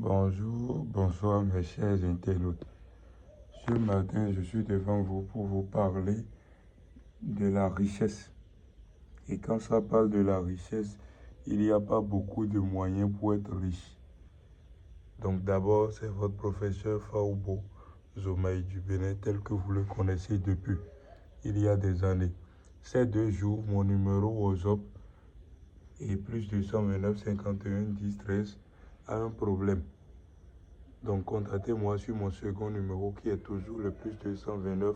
Bonjour, bonsoir mes chers internautes. Ce matin, je suis devant vous pour vous parler de la richesse. Et quand ça parle de la richesse, il n'y a pas beaucoup de moyens pour être riche. Donc d'abord, c'est votre professeur Faoubo Zomaï du Bénin, tel que vous le connaissez depuis il y a des années. Ces 2 jours, mon numéro WhatsApp est plus 229 51 10 13 a un problème. Donc contactez-moi sur mon second numéro qui est toujours le plus 229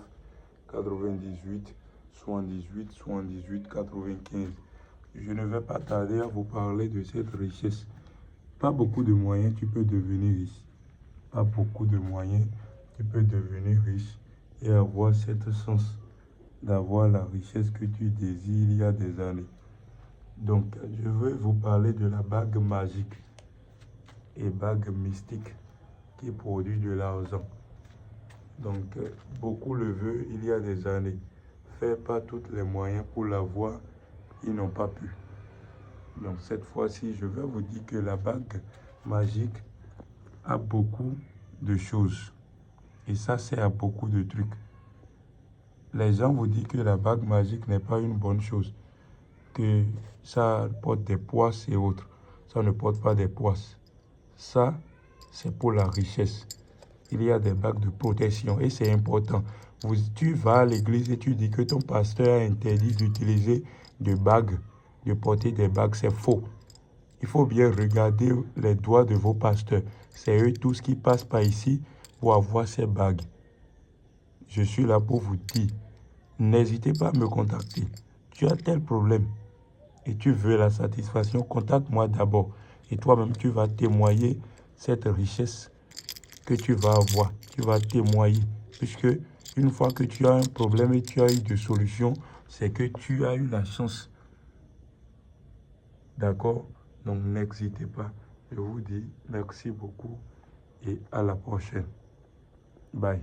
98 78 78 95. Je ne vais pas tarder à vous parler de cette richesse. Pas beaucoup de moyens, tu peux devenir riche. Pas beaucoup de moyens, tu peux devenir riche et avoir cette chance d'avoir la richesse que tu désires il y a des années. Donc, je veux vous parler de la bague magique et bague mystique qui produit de l'argent. Donc, beaucoup le veulent il y a des années. Faire pas tous les moyens pour l'avoir, ils n'ont pas pu. Donc, cette fois-ci, je vais vous dire que la bague magique a beaucoup de choses. Et ça sert à beaucoup de trucs. Les gens vous disent que la bague magique n'est pas une bonne chose. Que ça porte des poisses et autres. Ça ne porte pas des poisses. Ça, c'est pour la richesse. Il y a des bagues de protection et c'est important. Tu vas à l'église et tu dis que ton pasteur a interdit d'utiliser de bagues, de porter des bagues. C'est faux. Il faut bien regarder les doigts de vos pasteurs. C'est eux tous qui passent par ici pour avoir ces bagues. Je suis là pour vous dire, n'hésitez pas à me contacter. Tu as tel problème et tu veux la satisfaction, contacte-moi d'abord. Et toi-même, tu vas témoigner cette richesse que tu vas avoir. Tu vas témoigner. Puisque une fois que tu as un problème et tu as eu de solutions, c'est que tu as eu la chance. D'accord? Donc n'hésitez pas. Je vous dis merci beaucoup et à la prochaine. Bye.